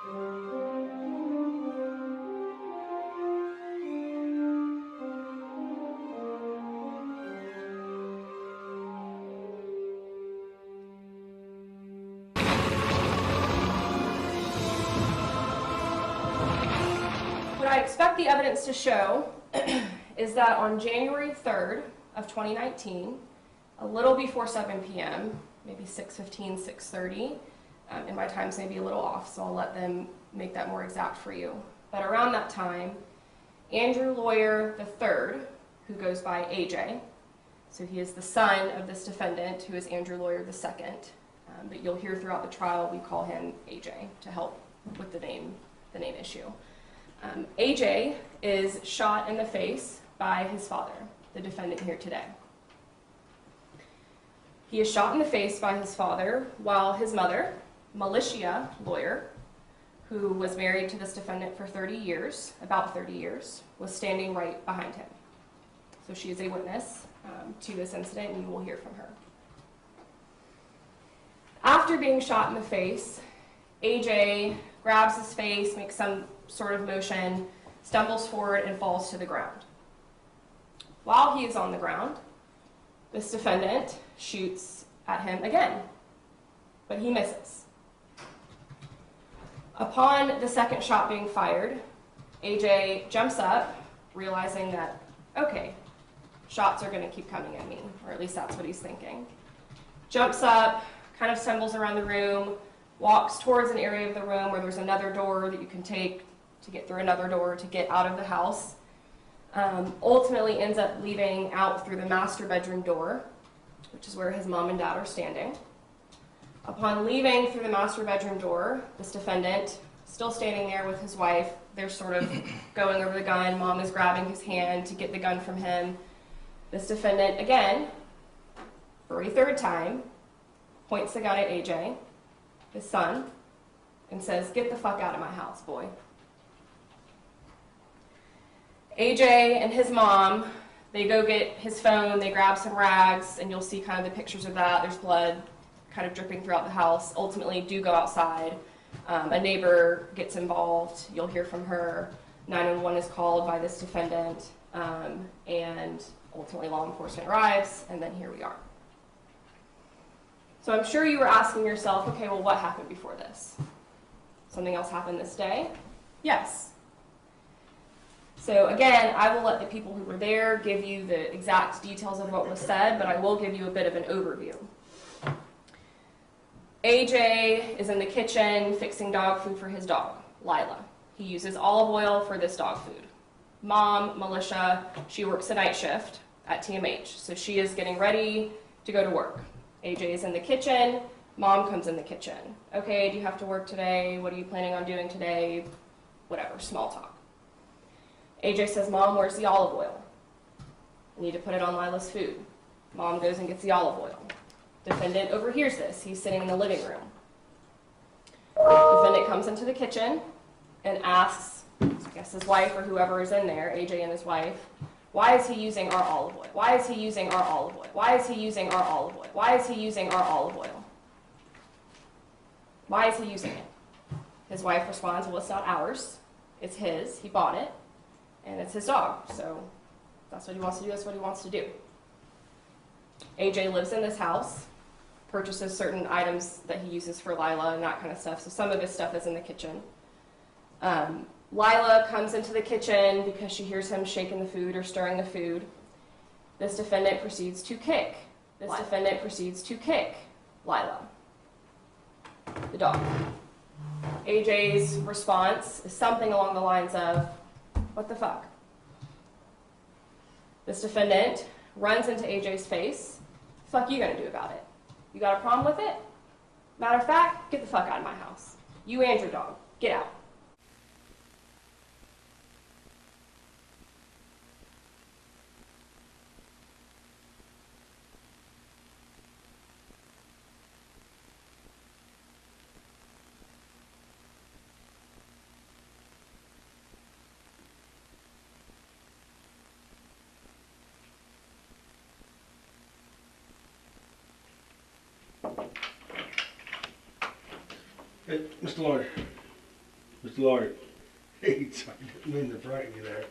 What I expect the evidence to show is that on January 3rd of 2019, a little before 7 p.m., maybe 6:15, 6:30, and my times may be a little off, so I'll let them make that more exact for you. But around that time, Andrew Lawyer III, who goes by AJ, so he is the son of this defendant, who is Andrew Lawyer II, but you'll hear throughout the trial we call him AJ to help with the name issue. AJ is shot in the face by his father, the defendant here today. He is shot in the face by his father while his mother, Militia Lawyer, who was married to this defendant for 30 years, about 30 years, was standing right behind him. So she is a witness to this incident, and you will hear from her. After being shot in the face, AJ grabs his face, makes some sort of motion, stumbles forward, and falls to the ground. While he is on the ground, this defendant shoots at him again, but he misses. Upon the second shot being fired, AJ jumps up, realizing that, okay, shots are going to keep coming at me, or at least that's what he's thinking. Jumps up, kind of stumbles around the room, walks towards an area of the room where there's another door that you can take to get through another door to get out of the house. Ultimately ends up leaving out through the master bedroom door, which is where his mom and dad are standing. Upon leaving through the master bedroom door, this defendant, still standing there with his wife, they're sort of going over the gun. Mom is grabbing his hand to get the gun from him. This defendant, again, for a third time, points the gun at AJ, his son, and says, "Get the fuck out of my house, boy." AJ and his mom, they go get his phone, they grab some rags, and you'll see kind of the pictures of that. There's blood kind of dripping throughout the house. Ultimately do go outside. A neighbor gets involved. You'll hear from her. 911 is called by this defendant, and ultimately law enforcement arrives, and then here we are. So I'm sure you were asking yourself, okay, well, what happened before this? Something else happened this day? Yes. So again, I will let the people who were there give you the exact details of what was said, but I will give you a bit of an overview. AJ is in the kitchen fixing dog food for his dog, Lila. He uses olive oil for this dog food. Mom, Militia, she works a night shift at TMH, so she is getting ready to go to work. AJ is in the kitchen, Mom comes in the kitchen. Okay, do you have to work today? What are you planning on doing today? Whatever, small talk. AJ says, "Mom, where's the olive oil? I need to put it on Lila's food." Mom goes and gets the olive oil. Defendant overhears this. He's sitting in the living room. Defendant comes into the kitchen and asks, I guess his wife or whoever is in there, AJ and his wife, "Why is he using our olive oil? Why is he using our olive oil? Why is he using our olive oil? Why is he using our olive oil? Why is he using it?" His wife responds, "Well, it's not ours. It's his. He bought it. And it's his dog. So if that's what he wants to do. That's what he wants to do." AJ lives in this house, purchases certain items that he uses for Lila and that kind of stuff. So some of his stuff is in the kitchen. Lila comes into the kitchen because she hears him shaking the food or stirring the food. This defendant proceeds to kick. Defendant proceeds to kick Lila, the dog. AJ's response is something along the lines of, "What the fuck?" This defendant runs into AJ's face. "Fuck you gonna do about it? You got a problem with it? Matter of fact, get the fuck out of my house. You and your dog. Get out." Hey, Mr. Lawyer, Mr. Lord. Hey, sorry, didn't mean to frighten you there.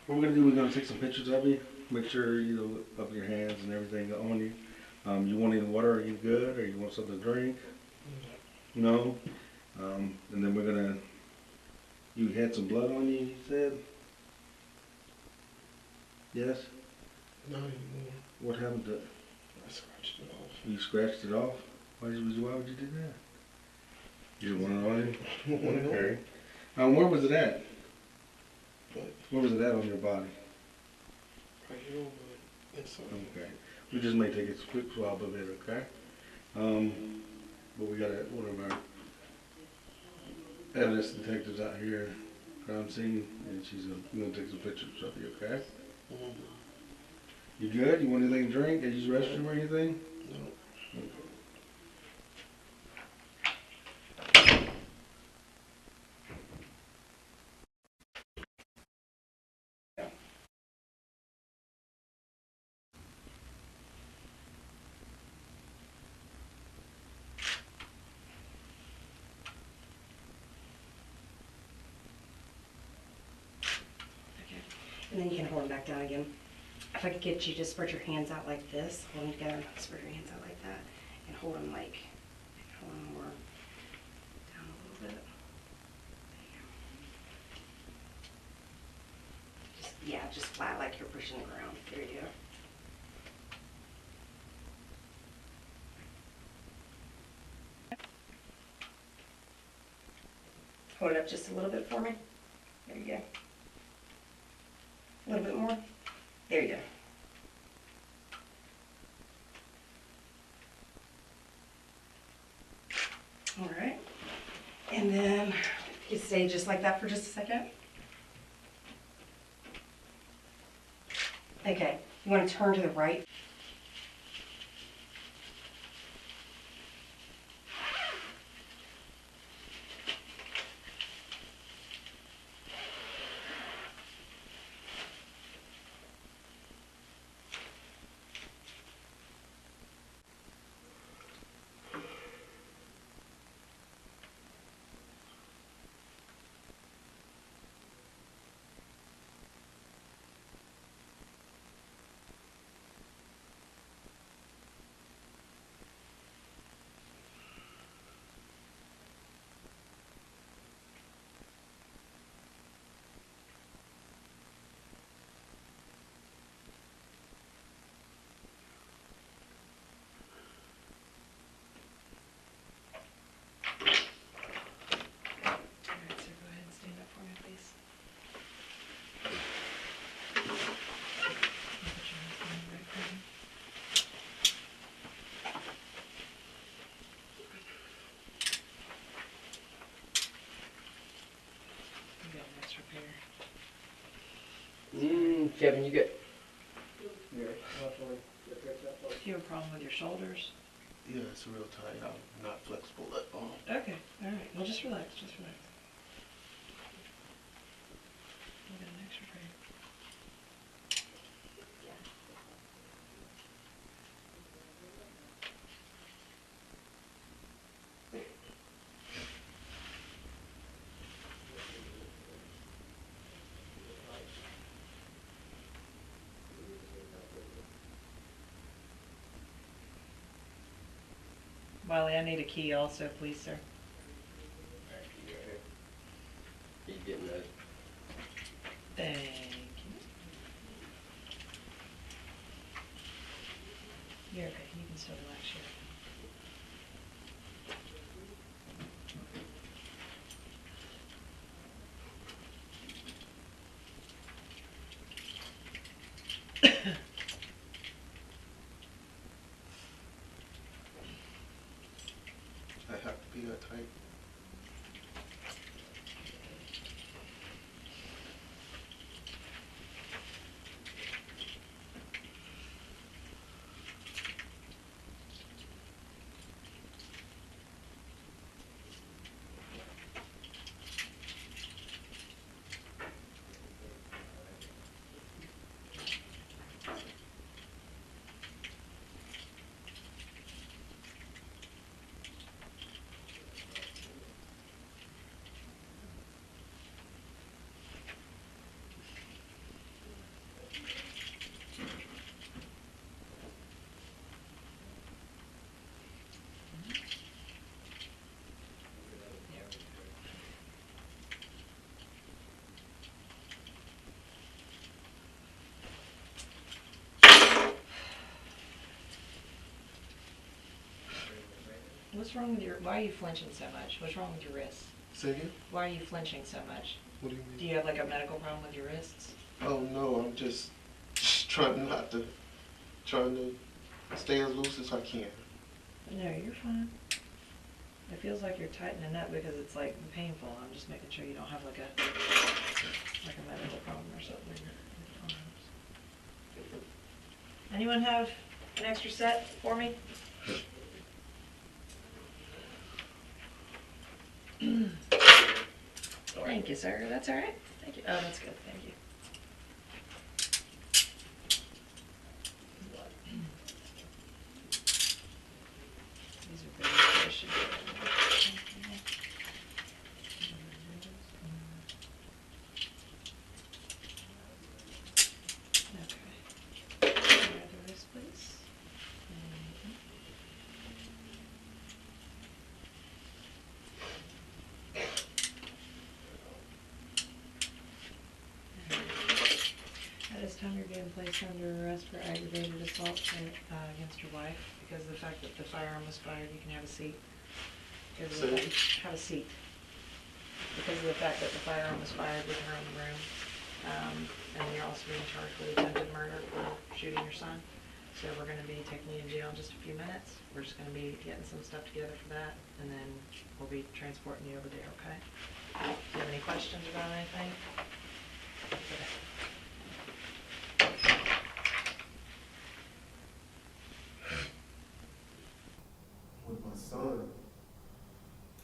What we're gonna do, we're gonna take some pictures of you, make sure, you know, of your hands and everything on you. You want any water, are you good, or you want something to drink? No? And then we're gonna, you had some blood on you, you said? Yes? Not anymore. What happened to it? I scratched it off. You scratched it off? Why would you do that? You didn't want it on you? Okay. Where was it at? What? Where was it at on your body? Right here on my inside. Okay. We just may take a quick swab of it, okay? But we got one of our evidence detectives out here, crime scene, and she's gonna take some pictures of you, okay? Mm-hmm. You good? You want anything to drink? Did you use the restroom or anything? No. Okay. And then you can hold them back down again. If I could get you to spread your hands out like this, hold them together, spread your hands out like that, and hold them like, hold them more down a little bit. There you go. Just flat like you're pushing the ground. There you go. Hold it up just a little bit for me. There you go. A little bit more. There you go. All right. And then you stay just like that for just a second. Okay. You want to turn to the right. Kevin, you good? Do you have a problem with your shoulders? Yeah, it's real tight. I'm not flexible at all. Okay, all right. Well, just relax, just relax. We'll get an X-ray. Wiley, I need a key also, please, sir. He's getting that. Thank you. You're okay. You can still relax here. I have to be that tight. What's wrong with your, why are you flinching so much? What's wrong with your wrists? Say again? Why are you flinching so much? What do you Do mean? you have like a medical problem with your wrists? Oh no, I'm just trying to stay as loose as I can. No, you're fine. It feels like you're tightening up because it's like painful. I'm just making sure you don't have like a medical problem or something with your arms. Anyone have an extra set for me? Thank you, sir. That's all right. Thank you. Oh, that's good. Thank you. These are very efficient. Okay. Grab the wrist, please. At this time, you're being placed under arrest for aggravated assault against your wife because of the fact that the firearm was fired. You can have a seat. Because of the fact- Have a seat. Because of the fact that the firearm was fired with her in the room. And you're also being charged with attempted murder for shooting your son. So we're going to be taking you to jail in just a few minutes. We're just going to be getting some stuff together for that. And then we'll be transporting you over there, okay? Do you have any questions about anything? Okay. With my son,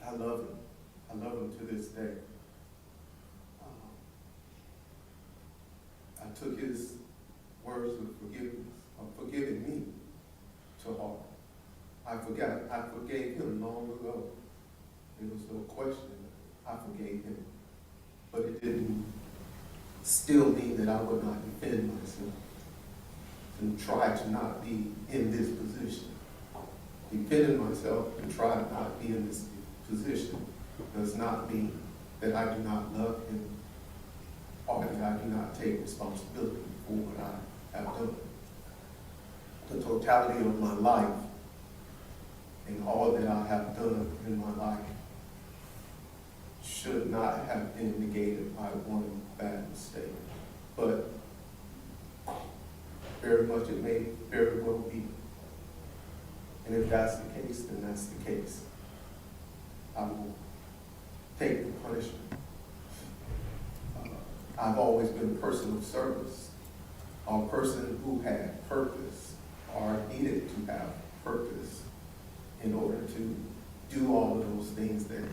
I love him. I love him to this day. I took his words of forgiveness, of forgiving me, to heart. I forgave him long ago. There was no question. I forgave him. But it didn't still mean that I would not defend myself and try to not be in this position. Defending myself and try to not be in this position does not mean that I do not love him or that I do not take responsibility for what I have done. The totality of my life and all that I have done in my life should not have been negated by one bad mistake. But very much it may very well be. And if that's the case, then that's the case. I will take the punishment. I've always been a person of service, a person who had purpose or needed to have purpose in order to do all of those things that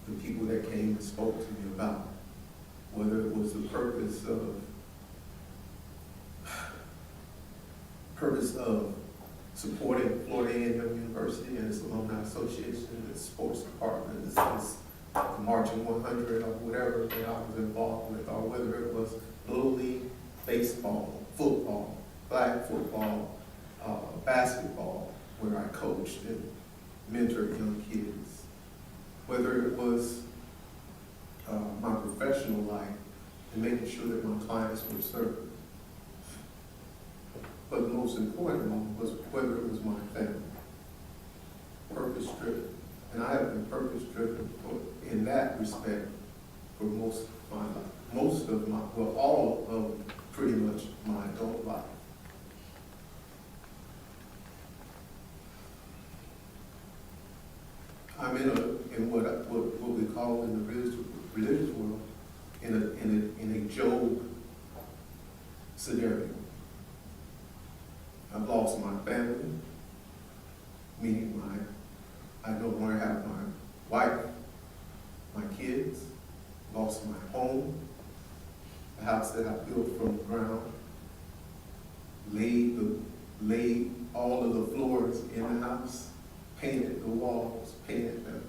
the people that came and spoke to me about, whether it was the purpose of supporting Florida A&M University and its alumni association, its sports department, its Marching 100 or whatever that I was involved with, or whether it was Little League, baseball, football, flag football, basketball, where I coached and mentored young kids, whether it was my professional life and making sure that my clients were served. But most importantly was whether it was my family. Purpose driven. And I have been purpose driven in that respect for most of my life. All of pretty much my adult life. I'm in what we call in the religious world in a Job scenario. I've lost my family, meaning I no longer have my wife, my kids, lost my home, the house that I built from the ground, laid all of the floors in the house, painted the walls, painted them,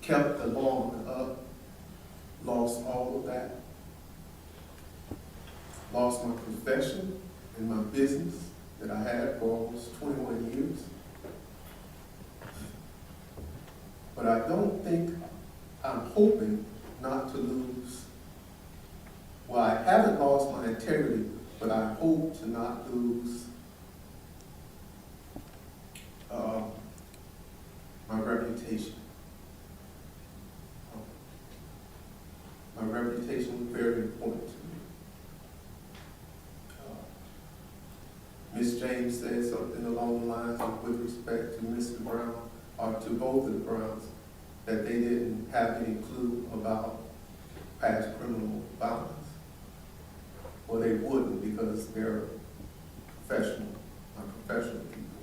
kept the lawn up, lost all of that, lost my profession and my business that I had for almost 21 years. But I don't think, I'm hoping not to lose, well, I haven't lost my integrity, but I hope to not lose reputation. My reputation was very important to me. Ms. James said something along the lines of, with respect to Mr. Brown, or to both of the Browns, that they didn't have any clue about past criminal violence. Well, they wouldn't, because they're professional people,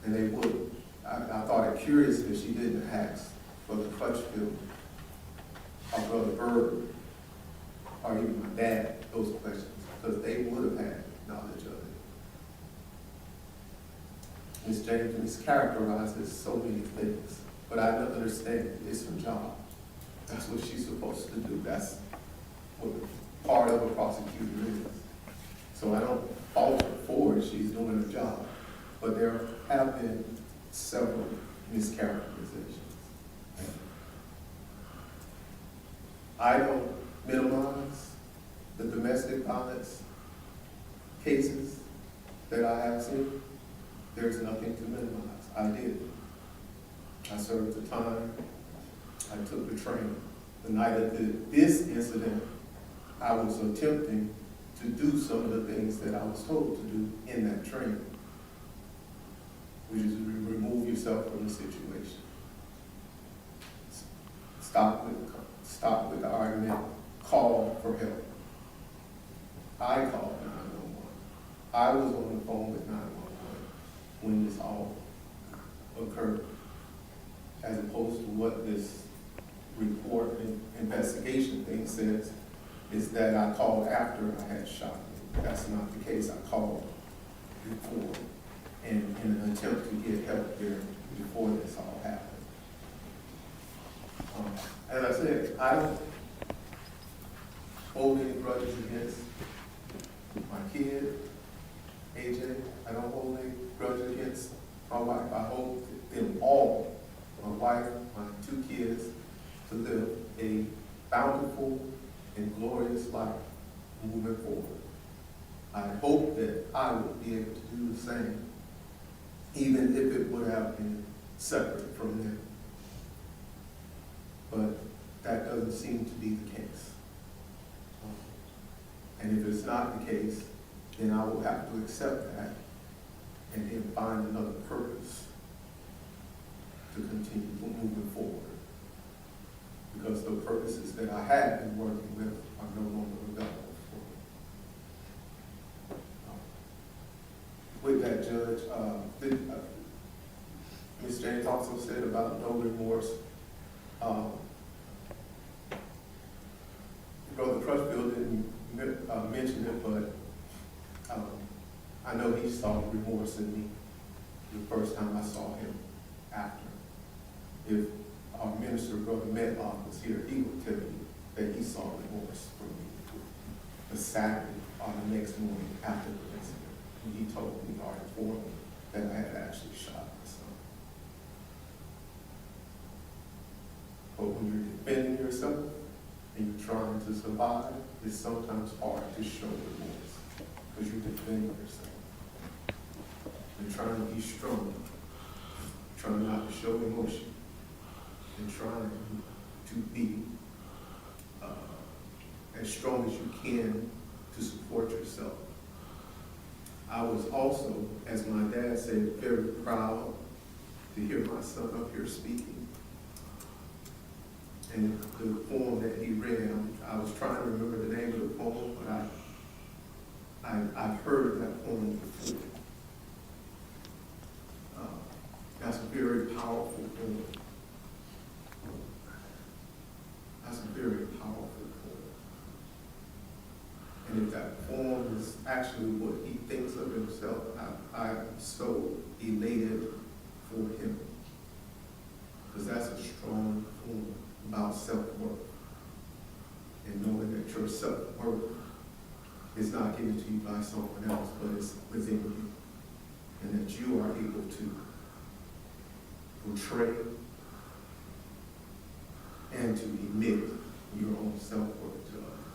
and they wouldn't. I thought it curious that she didn't ask for the Crutchfield, or Brother Bird, or even my dad, those questions, because they would have had knowledge of it. Ms. James mischaracterizes so many things, but I don't understand. It's her job. That's what she's supposed to do. That's what part of a prosecutor is. So I don't fault her for it. She's doing her job. But there have been several mischaracterizations. I don't minimize the domestic violence cases that I have seen. There's nothing to minimize. I did. I served the time. I took the training. The night of this incident, I was attempting to do some of the things that I was told to do in that training, which is remove yourself from the situation. Stop with the argument. Call for help. I called 911. I was on the phone with 911 when this all occurred, as opposed to what this report and investigation thing says, is that I called after I had shot him. That's not the case. I called before, and in an attempt to get help there before this all happened. As I said, I don't hold any grudges against my kid, AJ. I don't hold any grudges against my wife. I hold them all, my wife, my 2 kids, to live a bountiful and glorious life moving forward. I hope that I will be able to do the same, even if it would have been separate from them. But that doesn't seem to be the case. And if it's not the case, then I will have to accept that and then find another purpose to continue moving forward. Because the purposes that I have been working with are no longer available for me. With that, Judge, Ms. James also said about no remorse. Brother Crutchfield didn't mention it, but I know he saw remorse in me the first time I saw him after. If our minister, Brother Medlock, was here, he would tell you that he saw remorse for me the Saturday or the next morning after the incident. And he told me or informed me that I had actually shot my son. But when you're defending yourself and you're trying to survive, it's sometimes hard to show remorse because you're defending yourself. You're trying to be strong, trying not to show emotion, and trying to be as strong as you can to support yourself. I was also, as my dad said, very proud to hear my son up here speaking. And the poem that he read, I was trying to remember the name of the poem, but I've heard that poem before. That's a very powerful poem. That's a very powerful poem. And if that poem is actually what he thinks of himself, I'm so elated for him. Because that's a strong poem about self-worth. And knowing that your self-worth is not given to you by someone else, but it's within you. And that you are able to portray and to emit your own self-worth to others.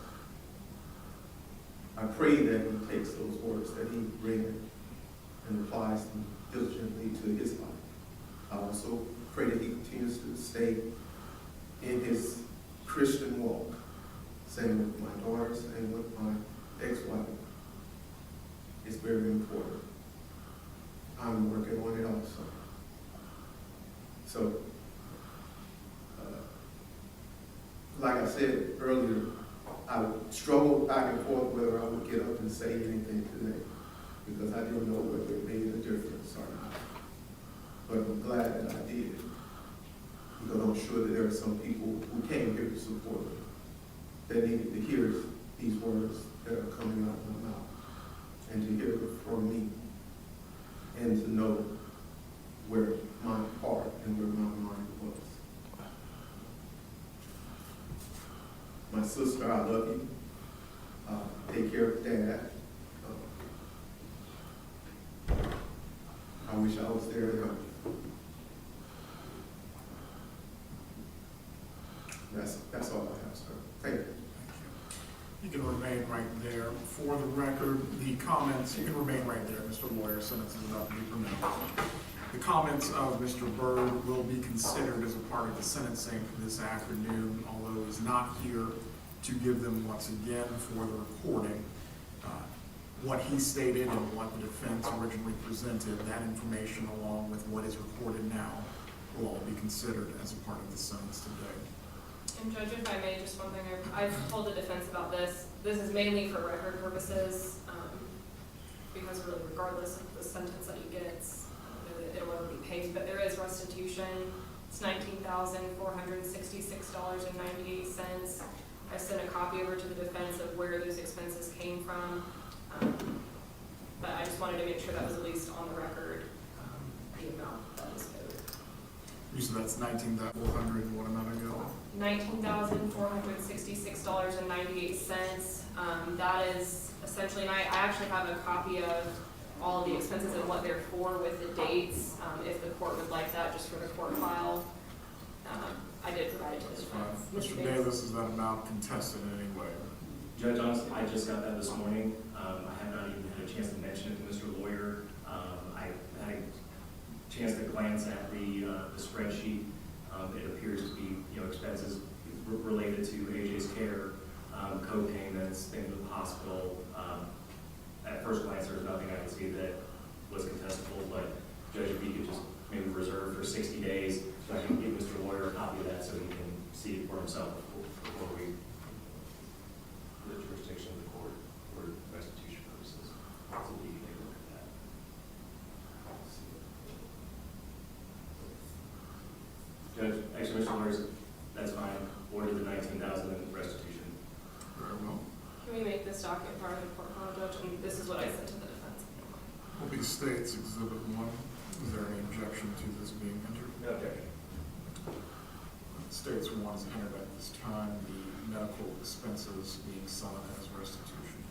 I pray that he takes those words that he read and applies them diligently to his life. I also pray that he continues to stay in his Christian walk. Same with my daughter, same with my ex-wife. It's very important. I'm working on it also. So, like I said earlier, I struggled back and forth whether I would get up and say anything today because I didn't know whether it made a difference or not. But I'm glad that I did because I'm sure that there are some people who came here to support me that needed to hear these words that are coming out of my mouth and to hear it from me and to know where my heart and where my mind was. My sister, I love you. Take care of Dad. I wish I was there to help. That's all I have, sir. Thank you. You can remain right there. For the record, the comments, you can remain right there, Mr. Lawyer, sentence is about to be pronounced. The comments of Mr. Byrd will be considered as a part of the sentencing this afternoon, although he's not here to give them once again for the recording. What he stated and what the defense originally presented, that information along with what is recorded now will all be considered as a part of the sentence today. And Judge, if I may, just one thing, I've told the defense about this. This is mainly for record purposes, because really regardless of the sentence that he gets, it'll never be paid, but there is restitution. It's $19,466.98. I sent a copy over to the defense of where those expenses came from, but I just wanted to make sure that was at least on the record, the amount that was owed. You said that's $19,400, what amount ago? $19,466.98. That is essentially, and I actually have a copy of all of the expenses and what they're for with the dates, if the court would like that, just for the court file. I did provide it to the defense. Mr. Davis, is that amount contested in any way? Judge, honestly, I just got that this morning. I have not even had a chance to mention it to Mr. Lawyer. I had a chance to glance at the spreadsheet. It appears to be, expenses related to AJ's care, co-payments, things with the hospital. At first glance, there was nothing I could see that was contestable, but Judge, if you could just maybe reserve for 60 days so I can give Mr. Lawyer a copy of that so he can see it for himself before we the jurisdiction of the court for restitution purposes. So you can take a look at that. Judge, actually, Mr. Lawyer, that's fine. Order the $19,000 in restitution. Very well. Can we make this document part of the court file, Judge? And this is what I sent to the defense. Will be States Exhibit 1. Is there any objection to this being entered? No objection. States 1 is entered at this time, the medical expenses being sought as restitution.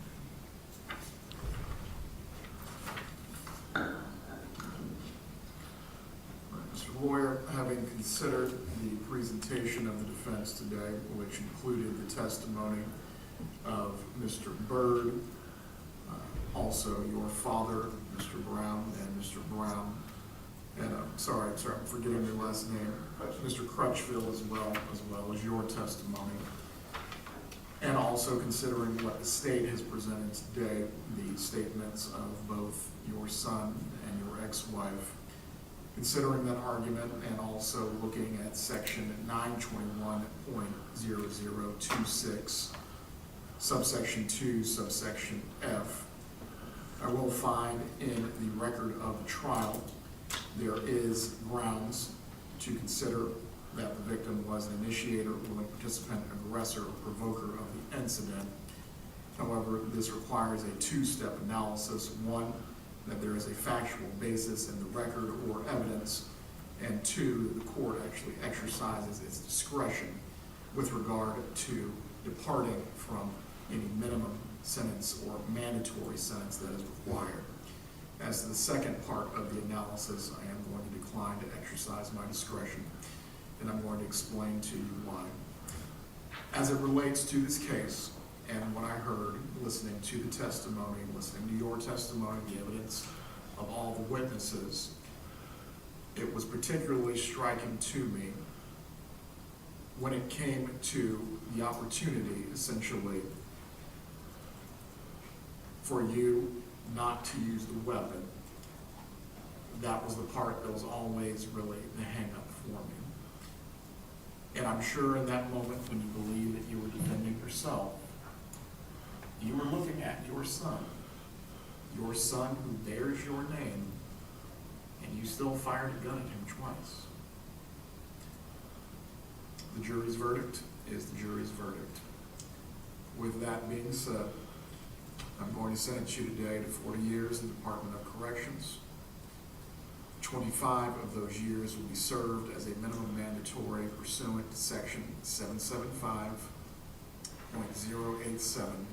Mr. Lawyer, having considered the presentation of the defense today, which included the testimony of Mr. Byrd, also your father, Mr. Brown, and Mr. Brown, and I'm sorry, I'm forgetting your last name, Mr. Crutchfield as well as your testimony. And also considering what the state has presented today, the statements of both your son and your ex-wife, considering that argument and also looking at section 921.0026, subsection 2, subsection F, I will find in the record of the trial there is grounds to consider that the victim was an initiator, willing participant, aggressor, or provoker of the incident. However, this requires a two-step analysis. One, that there is a factual basis in the record or evidence, and two, that the court actually exercises its discretion with regard to departing from any minimum sentence or mandatory sentence that is required. As to the second part of the analysis, I am going to decline to exercise my discretion, and I'm going to explain to you why. As it relates to this case, and what I heard, listening to the testimony, listening to your testimony, the evidence of all the witnesses, it was particularly striking to me when it came to the opportunity, essentially, for you not to use the weapon, that was the part that was always really the hang-up for me. And I'm sure in that moment when you believed that you were defending yourself, you were looking at your son who bears your name, and you still fired a gun at him twice. The jury's verdict is the jury's verdict. With that being said, I'm going to sentence you today to 40 years in the Department of Corrections. 25 of those years will be served as a minimum mandatory pursuant to section 775.087.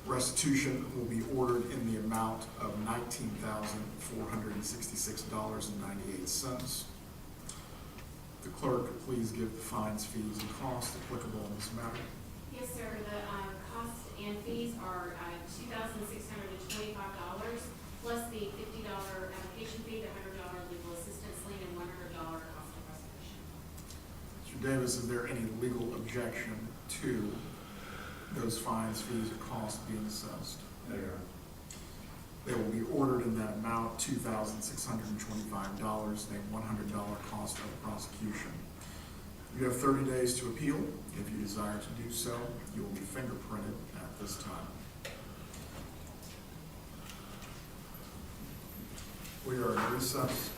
Restitution will be ordered in the amount of $19,466.98. The clerk, please give the fines, fees, and costs applicable in this matter. Yes, sir. The costs and fees are $2,625 plus the $50 application fee, the $100 legal assistance lien, and $100 cost of prosecution. Mr. Davis, is there any legal objection to those fines, fees, or costs being assessed? No, Your Honor. They will be ordered in that amount, $2,625, a $100 cost of prosecution. You have 30 days to appeal. If you desire to do so, you will be fingerprinted at this time. We are in recess.